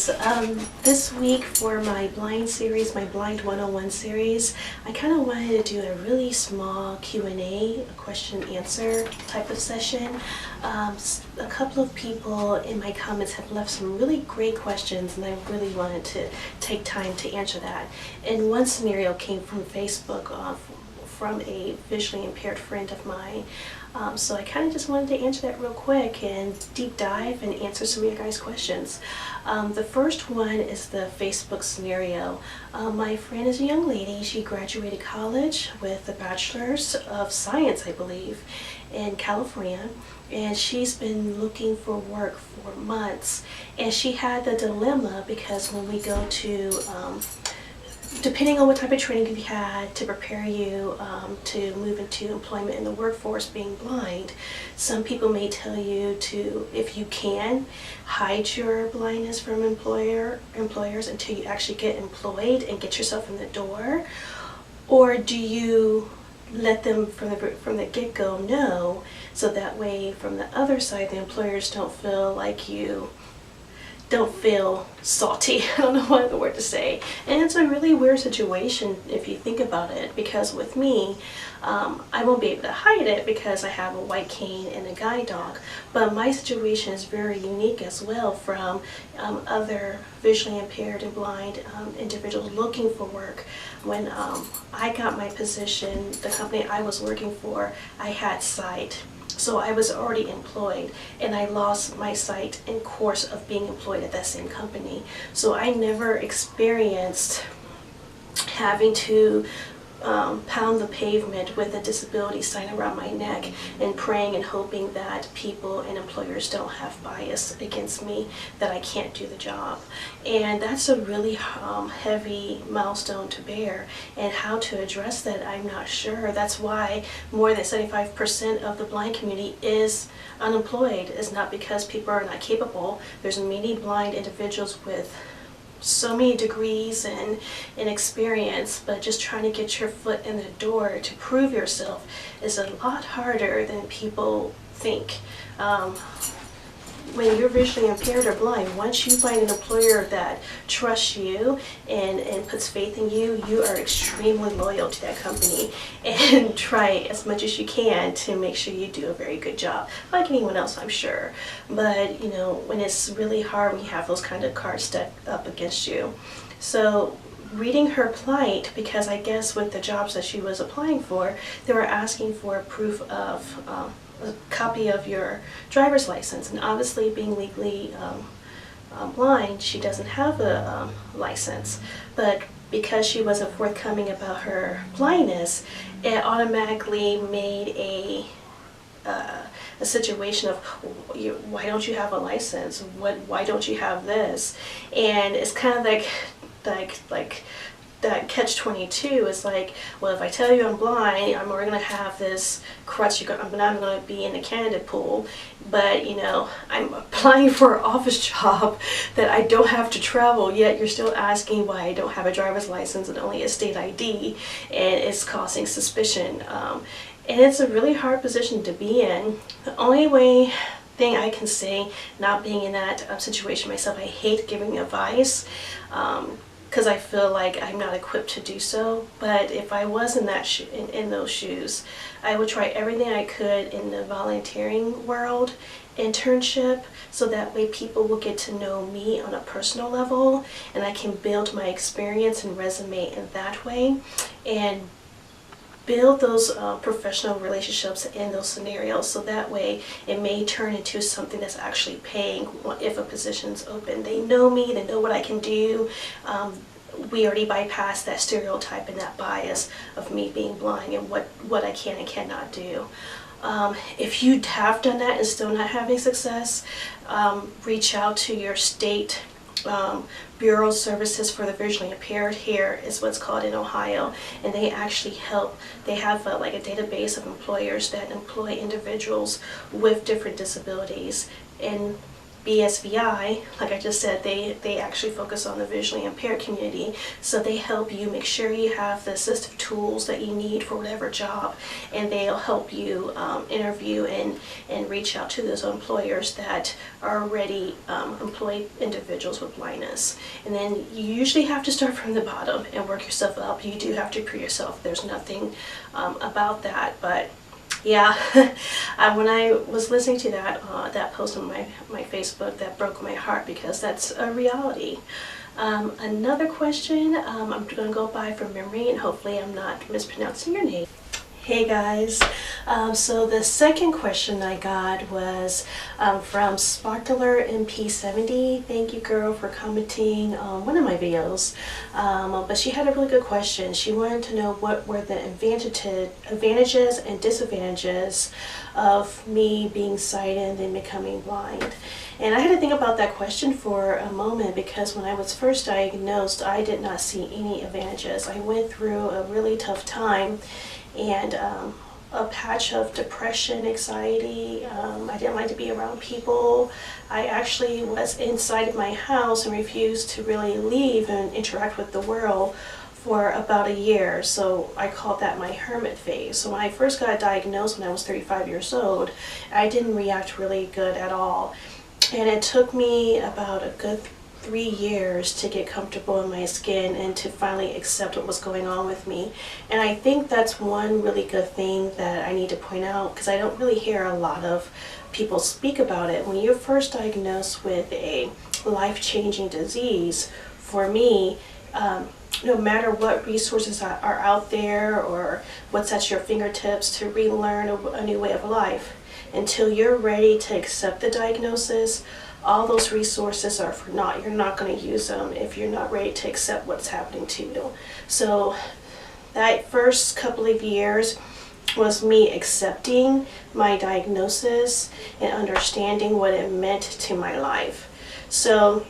guys. This week for my blind series, my Blind 101 series, I kind of wanted to do a really small Q&A, a question and answer type of session. A couple of people in my comments have left some really great questions, and I really wanted to take time to answer that. And one scenario came from Facebook from a visually impaired friend of mine. So I kind of just wanted to answer that real quick and deep dive and answer some of your guys' questions. The first one is the Facebook scenario. My friend is a young lady. She graduated college with a bachelor's of science, I believe, in California. And she's been looking for work for months. And she had the dilemma because when we go to depending on what type of training you've had to prepare you to move into employment in the workforce being blind, some people may tell you to, if you can, hide your blindness from employers until you actually get employed and get yourself in the door. Or do you let them from the get-go know, so that way from the other side the employers don't feel salty. I don't know what other word to say. And it's a really weird situation if you think about it, because with me, I won't be able to hide it because I have a white cane and a guide dog. But my situation is very unique as well from other visually impaired and blind individuals looking for work. When I got my position, the company I was working for, I had sight. So I was already employed, and I lost my sight in course of being employed at that same company. So I never experienced having to pound the pavement with a disability sign around my neck and praying and hoping that people and employers don't have bias against me, that I can't do the job. And that's a really heavy milestone to bear, and how to address that, I'm not sure. That's why more than 75% of the blind community is unemployed. It's not because people are not capable. There's many blind individuals with so many degrees and experience, but just trying to get your foot in the door to prove yourself is a lot harder than people think. When you're visually impaired or blind, once you find an employer that trusts you and puts faith in you, you are extremely loyal to that company and try as much as you can to make sure you do a very good job, like anyone else, I'm sure. But you know, when it's really hard, when you have those kind of cards stacked up against you. So reading her plight, because I guess with the jobs that she was applying for, they were asking for proof of a copy of your driver's license, and obviously being legally blind, she doesn't have a license. But because she wasn't forthcoming about her blindness, it automatically made a situation of, why don't you have a license? Why don't you have this? And it's kind of like that catch-22 is like, well, if I tell you I'm blind, I'm already going to have this crutch, I'm not going to be in the candidate pool, but you know, I'm applying for an office job that I don't have to travel, yet you're still asking why I don't have a driver's license and only a state ID, and it's causing suspicion. And it's a really hard position to be in. The only thing I can say, not being in that situation myself, I hate giving advice, because I feel like I'm not equipped to do so. But if I was in that in those shoes, I would try everything I could in the volunteering world, internship, so that way people will get to know me on a personal level, and I can build my experience and resume in that way, and build those professional relationships in those scenarios, so that way it may turn into something that's actually paying if a position's open. They know me, they know what I can do. We already bypassed that stereotype and that bias of me being blind and what I can and cannot do. If you have done that and still not having success, reach out to your state Bureau Services for the Visually Impaired. Here is what's called in Ohio, and they actually help. They have like a database of employers that employ individuals with different disabilities, and BSVI, like I just said, they actually focus on the visually impaired community. So they help you make sure you have the assistive tools that you need for whatever job, and they'll help you interview and reach out to those employers that are already employed individuals with blindness. And then you usually have to start from the bottom and work yourself up. You do have to prove yourself. There's nothing about that, but yeah, when I was listening to that post on my Facebook, that broke my heart, because that's a reality. Another question, I'm going to go by from memory, and hopefully I'm not mispronouncing your name. Hey guys, so the second question I got was from Sparkler MP70. Thank you, girl, for commenting on one of my videos. But she had a really good question. She wanted to know what were the advantages and disadvantages of me being sighted and becoming blind. And I had to think about that question for a moment, because when I was first diagnosed, I did not see any advantages. I went through a really tough time, and a patch of depression, anxiety. I didn't like to be around people. I actually was inside of my house and refused to really leave and interact with the world for about a year. So I called that my hermit phase. So when I first got diagnosed when I was 35 years old, I didn't react really good at all. And it took me about a good 3 years to get comfortable in my skin and to finally accept what was going on with me. And I think that's one really good thing that I need to point out, because I don't really hear a lot of people speak about it. When you're first diagnosed with a life-changing disease, for me, no matter what resources are out there or what's at your fingertips to relearn a new way of life, until you're ready to accept the diagnosis, all those resources are for naught. You're not going to use them if you're not ready to accept what's happening to you. So that first couple of years was me accepting my diagnosis and understanding what it meant to my life. So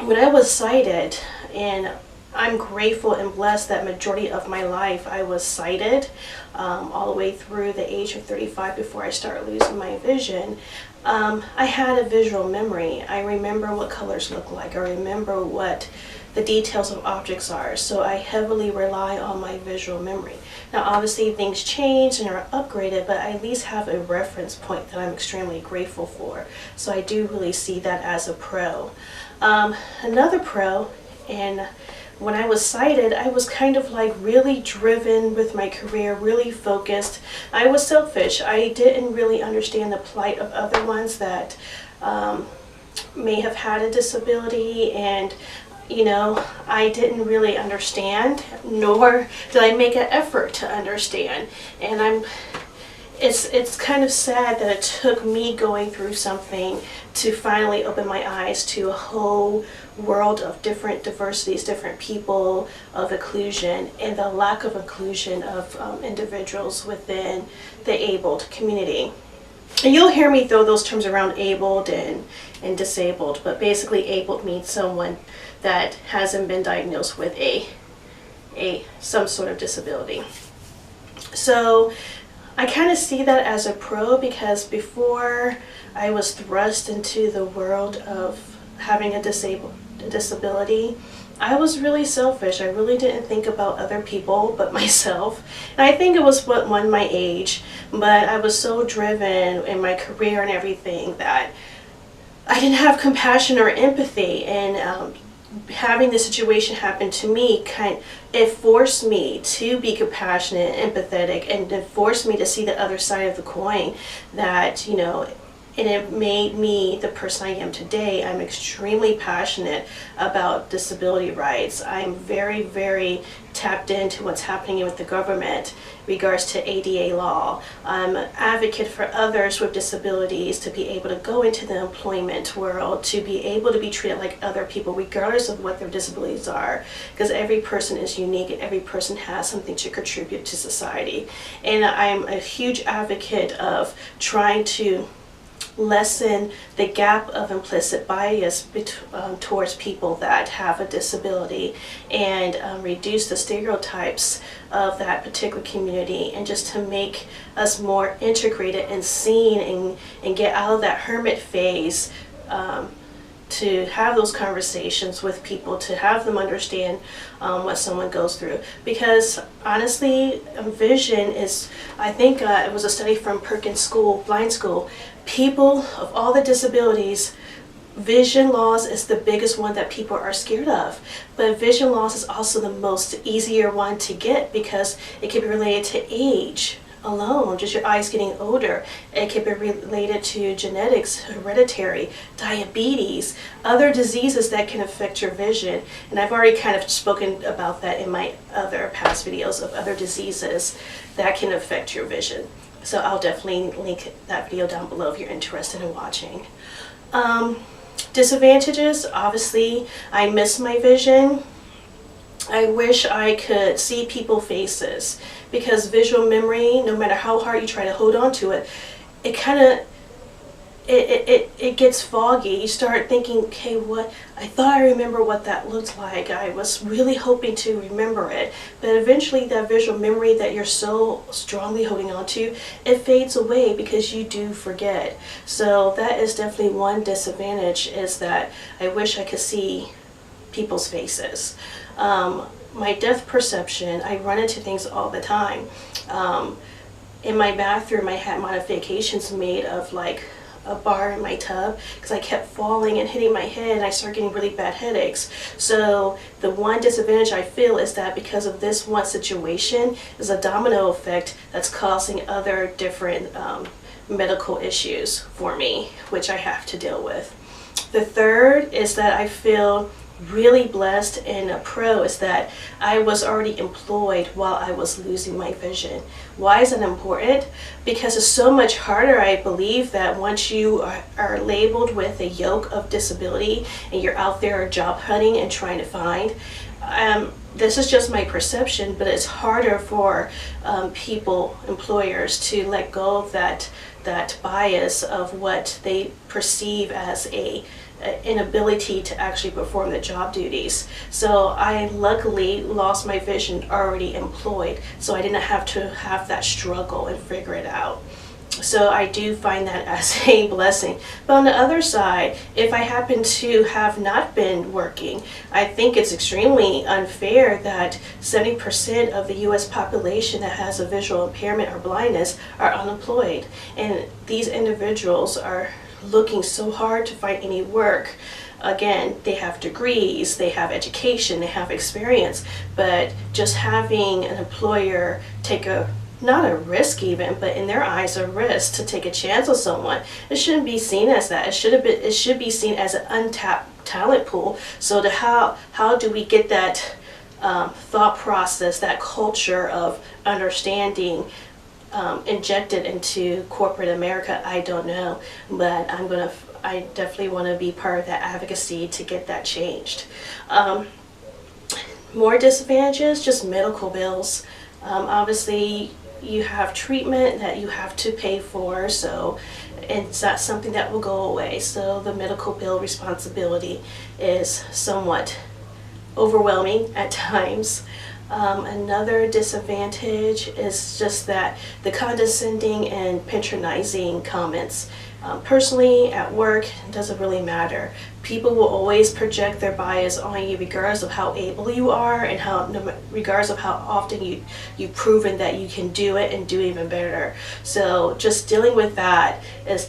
when I was sighted, and I'm grateful and blessed that majority of my life I was sighted all the way through the age of 35 before I started losing my vision. I had a visual memory. I remember what colors look like. I remember what the details of objects are. So I heavily rely on my visual memory. Now obviously things change and are upgraded, but I at least have a reference point that I'm extremely grateful for. So I do really see that as a pro. Another pro, and when I was sighted, I was kind of like really driven with my career, really focused. I was selfish. I didn't really understand the plight of other ones that may have had a disability, and you know, I didn't really understand, nor did I make an effort to understand. And it's kind of sad that it took me going through something to finally open my eyes to a whole world of different diversities, different people, of inclusion, and the lack of inclusion of individuals within the abled community. And you'll hear me throw those terms around, abled and disabled, but basically abled means someone that hasn't been diagnosed with some sort of disability. So I kind of see that as a pro, because before I was thrust into the world of having a disability, I was really selfish. I really didn't think about other people but myself. And I think it was what won my age, but I was so driven in my career and everything that I didn't have compassion or empathy. And having the situation happen to me, it forced me to be compassionate and empathetic, and it forced me to see the other side of the coin, that, you know, and it made me the person I am today. I'm extremely passionate about disability rights. I'm very, very tapped into what's happening with the government in regards to ADA law. I'm an advocate for others with disabilities to be able to go into the employment world, to be able to be treated like other people regardless of what their disabilities are, because every person is unique and every person has something to contribute to society. And I'm a huge advocate of trying to lessen the gap of implicit bias towards people that have a disability, and reduce the stereotypes of that particular community, and just to make us more integrated and seen, and get out of that hermit phase to have those conversations with people, to have them understand what someone goes through. Because honestly, vision is, I think it was a study from Perkins School, Blind School, people of all the disabilities, vision loss is the biggest one that people are scared of. But vision loss is also the most easier one to get because it can be related to age alone, just your eyes getting older. It can be related to genetics, hereditary, diabetes, other diseases that can affect your vision. And I've already kind of spoken about that in my other past videos of other diseases that can affect your vision. So I'll definitely link that video down below if you're interested in watching. Disadvantages, obviously, I miss my vision. I wish I could see people's faces because visual memory, no matter how hard you try to hold on to it, it kind of, it gets foggy. You start thinking, okay, what, I thought I remember what that looked like. I was really hoping to remember it. But eventually that visual memory that you're so strongly holding on to, it fades away because you do forget. So that is definitely one disadvantage, is that I wish I could see people's faces. My depth perception, I run into things all the time. In my bathroom, I had modifications made of like a bar in my tub because I kept falling and hitting my head and I started getting really bad headaches. So the one disadvantage I feel is that because of this one situation, is a domino effect that's causing other different medical issues for me, which I have to deal with. The third is that I feel really blessed and a pro is that I was already employed while I was losing my vision. Why is that important? Because it's so much harder, I believe, that once you are labeled with a yoke of disability and you're out there job hunting and trying to find, this is just my perception, but it's harder for people, employers, to let go of that bias of what they perceive as a inability to actually perform the job duties. So I luckily lost my vision already employed, so I didn't have to have that struggle and figure it out. So I do find that as a blessing. But on the other side, if I happen to have not been working, I think it's extremely unfair that 70% of the US population that has a visual impairment or blindness are unemployed. And these individuals are looking so hard to find any work. Again, they have degrees, they have education, they have experience, but just having an employer take not a risk even, but in their eyes a risk to take a chance on someone, it shouldn't be seen as that. It should be seen as an untapped talent pool. So how do we get that thought process, that culture of understanding injected into corporate America? I don't know, but I definitely want to be part of that advocacy to get that changed. More disadvantages, just medical bills. Obviously you have treatment that you have to pay for, so it's not something that will go away. So the medical bill responsibility is somewhat overwhelming at times. Another disadvantage is just that the condescending and patronizing comments. Personally, at work, it doesn't really matter. People will always project their bias on you regardless of how able you are and regardless of how often you've proven that you can do it and do even better. So just dealing with that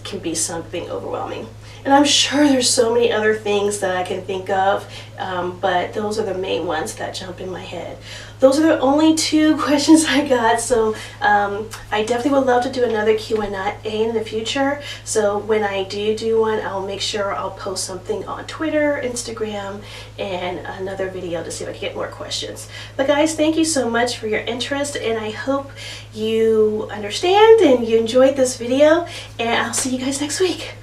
can be something overwhelming. And I'm sure there's so many other things that I can think of, but those are the main ones that jump in my head. Those are the only 2 questions I got, so I definitely would love to do another Q&A in the future. So when I do one, I'll make sure I'll post something on Twitter, Instagram, and another video to see if I can get more questions. But guys, thank you so much for your interest, and I hope you understand and you enjoyed this video, and I'll see you guys next week.